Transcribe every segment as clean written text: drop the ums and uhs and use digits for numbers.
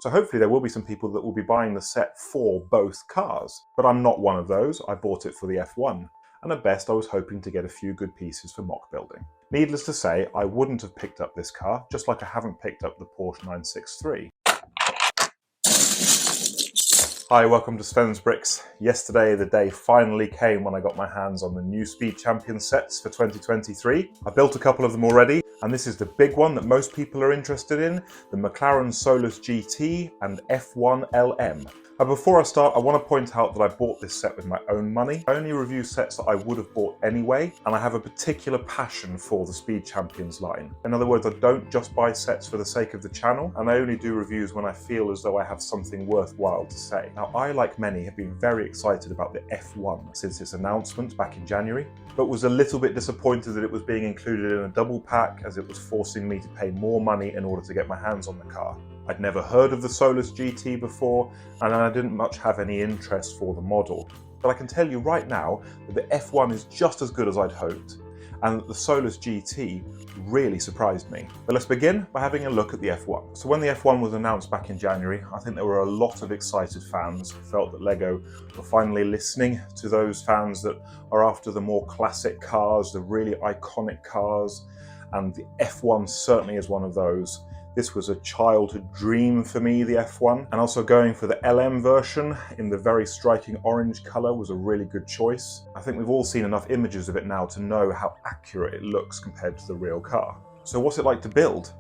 So hopefully there will be some people that will be buying the set for both cars. But I'm not one of those. I bought it for the F1. And at best I was hoping to get a few good pieces for mock building. Needless to say, I wouldn't have picked up this car, just like I haven't picked up the Porsche 963. Hi, welcome to Sven's Bricks. Yesterday the day finally came when I got my hands on the new Speed Champion sets for 2023. I built a couple of them already, and this is the big one that most people are interested in, the McLaren Solus GT and F1 LM. And before I start, I want to point out that I bought this set with my own money. I only review sets that I would have bought anyway, and I have a particular passion for the Speed Champions line. In other words, I don't just buy sets for the sake of the channel, and I only do reviews when I feel as though I have something worthwhile to say. Now, I, like many, have been very excited about the F1 since its announcement back in January, but was a little bit disappointed that it was being included in a double pack, as it was forcing me to pay more money in order to get my hands on the car. I'd never heard of the Solus GT before, and I didn't much have any interest for the model. But I can tell you right now that the F1 is just as good as I'd hoped, and that the Solus GT really surprised me. But let's begin by having a look at the F1. So when the F1 was announced back in January, I think there were a lot of excited fans who felt that LEGO were finally listening to those fans that are after the more classic cars, the really iconic cars, and the F1 certainly is one of those. This was a childhood dream for me, the F1, and also going for the LM version in the very striking orange colour was a really good choice. I think we've all seen enough images of it now to know how accurate it looks compared to the real car. So what's it like to build?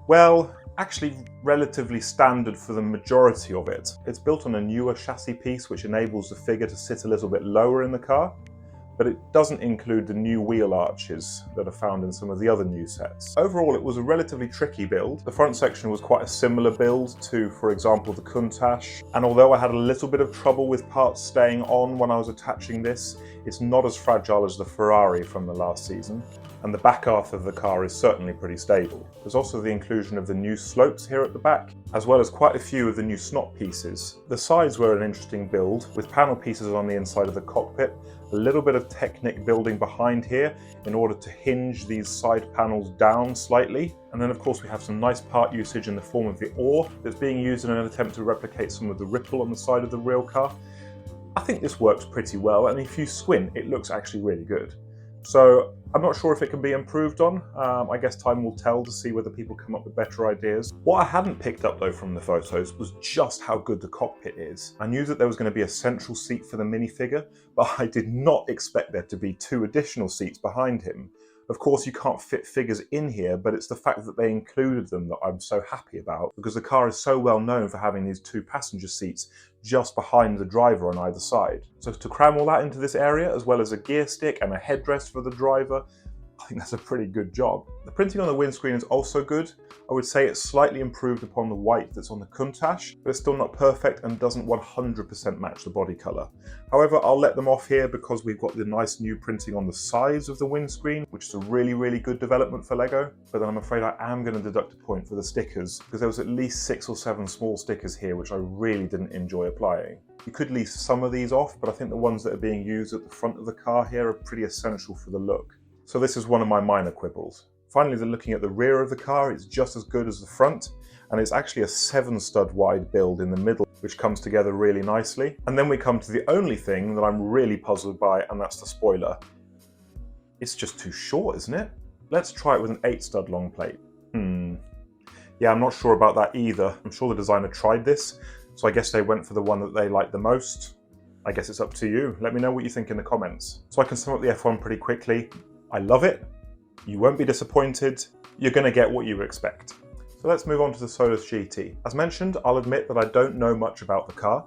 Well, actually relatively standard for the majority of it. It's built on a newer chassis piece which enables the figure to sit a little bit lower in the car, but it doesn't include the new wheel arches that are found in some of the other new sets. Overall, it was a relatively tricky build. The front section was quite a similar build to, for example, the Countach, and although I had a little bit of trouble with parts staying on when I was attaching this, it's not as fragile as the Ferrari from the last season, and the back half of the car is certainly pretty stable. There's also the inclusion of the new slopes here at the back, as well as quite a few of the new snot pieces. The sides were an interesting build, with panel pieces on the inside of the cockpit, a little bit of Technic building behind here in order to hinge these side panels down slightly. And then of course we have some nice part usage in the form of the oar that's being used in an attempt to replicate some of the ripple on the side of the real car. I think this works pretty well, and if you squint, it looks actually really good. So I'm not sure if it can be improved on. I guess time will tell to see whether people come up with better ideas. What I hadn't picked up though from the photos was just how good the cockpit is. I knew that there was going to be a central seat for the minifigure, but I did not expect there to be 2 additional seats behind him. Of course, you can't fit figures in here, but it's the fact that they included them that I'm so happy about, because the car is so well known for having these 2 passenger seats just behind the driver on either side. So to cram all that into this area, as well as a gear stick and a headrest for the driver, I think that's a pretty good job. The printing on the windscreen is also good. I would say it's slightly improved upon the white that's on the Countach, but it's still not perfect and doesn't 100% match the body colour. However, I'll let them off here because we've got the nice new printing on the sides of the windscreen, which is a really good development for LEGO. But then I'm afraid I am going to deduct a point for the stickers, because there was at least 6 or 7 small stickers here which I really didn't enjoy applying. You could leave some of these off, but I think the ones that are being used at the front of the car here are pretty essential for the look. So this is one of my minor quibbles. Finally, looking at the rear of the car, it's just as good as the front, and it's actually a 7-stud wide build in the middle, which comes together really nicely. And then we come to the only thing that I'm really puzzled by, and that's the spoiler. It's just too short, isn't it? Let's try it with an 8-stud long plate. Yeah, I'm not sure about that either. I'm sure the designer tried this, so I guess they went for the one that they liked the most. I guess it's up to you. Let me know what you think in the comments. So I can sum up the F1 pretty quickly. I love it. You won't be disappointed. You're going to get what you expect. So let's move on to the Solus GT. As mentioned, I'll admit that I don't know much about the car.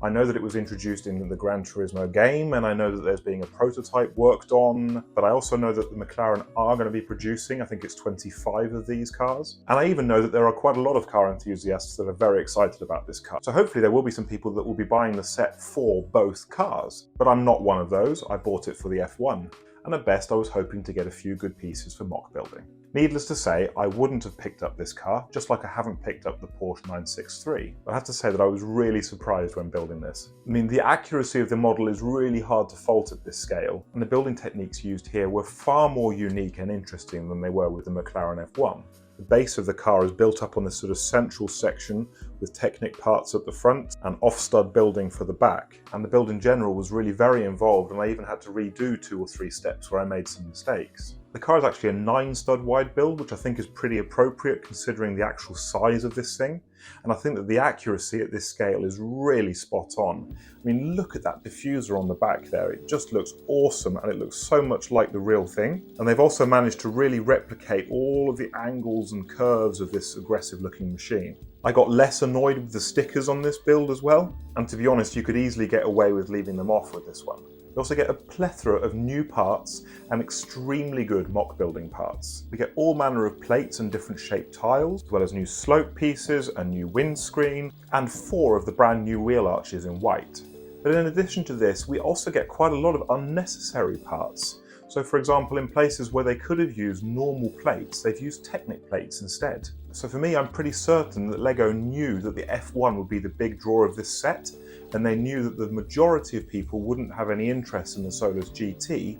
I know that it was introduced in the Gran Turismo game, and I know that there's being a prototype worked on, but I also know that the McLaren are going to be producing, I think it's 25 of these cars. And I even know that there are quite a lot of car enthusiasts that are very excited about this car. So hopefully there will be some people that will be buying the set for both cars. But I'm not one of those. I bought it for the F1. And at best I was hoping to get a few good pieces for mock building. Needless to say, I wouldn't have picked up this car, just like I haven't picked up the Porsche 963. But I have to say that I was really surprised when building this. I mean, the accuracy of the model is really hard to fault at this scale, and the building techniques used here were far more unique and interesting than they were with the McLaren F1. The base of the car is built up on this sort of central section with Technic parts at the front and off-stud building for the back. And the build in general was really very involved, and I even had to redo 2 or 3 steps where I made some mistakes. The car is actually a 9-stud wide build, which I think is pretty appropriate considering the actual size of this thing. And I think that the accuracy at this scale is really spot on. I mean, look at that diffuser on the back there. It just looks awesome, and it looks so much like the real thing. And they've also managed to really replicate all of the angles and curves of this aggressive looking machine. I got less annoyed with the stickers on this build as well. And to be honest, you could easily get away with leaving them off with this one. You also get a plethora of new parts and extremely good mock building parts. We get all manner of plates and different shaped tiles, as well as new slope pieces, a new windscreen, and 4 of the brand new wheel arches in white. But in addition to this, we also get quite a lot of unnecessary parts. So for example, in places where they could have used normal plates, they've used Technic plates instead. So for me, I'm pretty certain that LEGO knew that the F1 would be the big draw of this set, and they knew that the majority of people wouldn't have any interest in the Solus GT,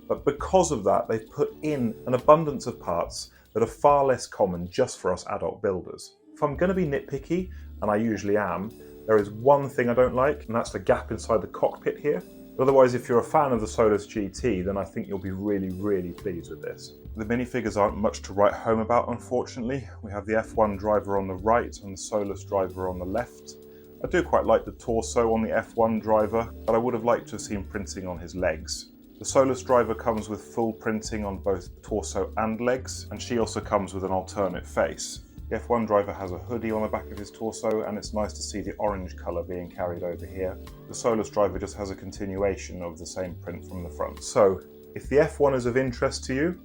but because of that, they've put in an abundance of parts that are far less common just for us adult builders. If I'm going to be nitpicky, and I usually am, there is one thing I don't like, and that's the gap inside the cockpit here. But otherwise, if you're a fan of the Solus GT, then I think you'll be really pleased with this. The minifigures aren't much to write home about, unfortunately. We have the F1 driver on the right and the Solus driver on the left. I do quite like the torso on the F1 driver, but I would have liked to have seen printing on his legs. The Solus driver comes with full printing on both torso and legs, and she also comes with an alternate face. The F1 driver has a hoodie on the back of his torso, and it's nice to see the orange colour being carried over here. The Solus driver just has a continuation of the same print from the front. So, if the F1 is of interest to you,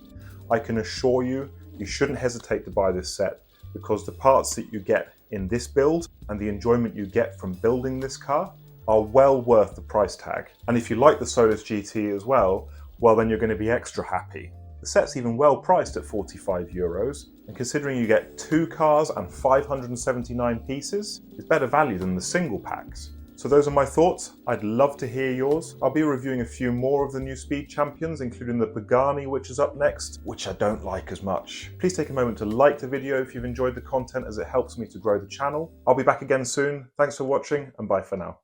I can assure you, you shouldn't hesitate to buy this set, because the parts that you get in this build and the enjoyment you get from building this car are well worth the price tag. And if you like the Solus GT as well, well then you're going to be extra happy. The set's even well priced at €45, and considering you get 2 cars and 579 pieces, it's better value than the single packs. So those are my thoughts. I'd love to hear yours. I'll be reviewing a few more of the new Speed Champions, including the Pagani, which is up next, which I don't like as much. Please take a moment to like the video if you've enjoyed the content, as it helps me to grow the channel. I'll be back again soon. Thanks for watching, and bye for now.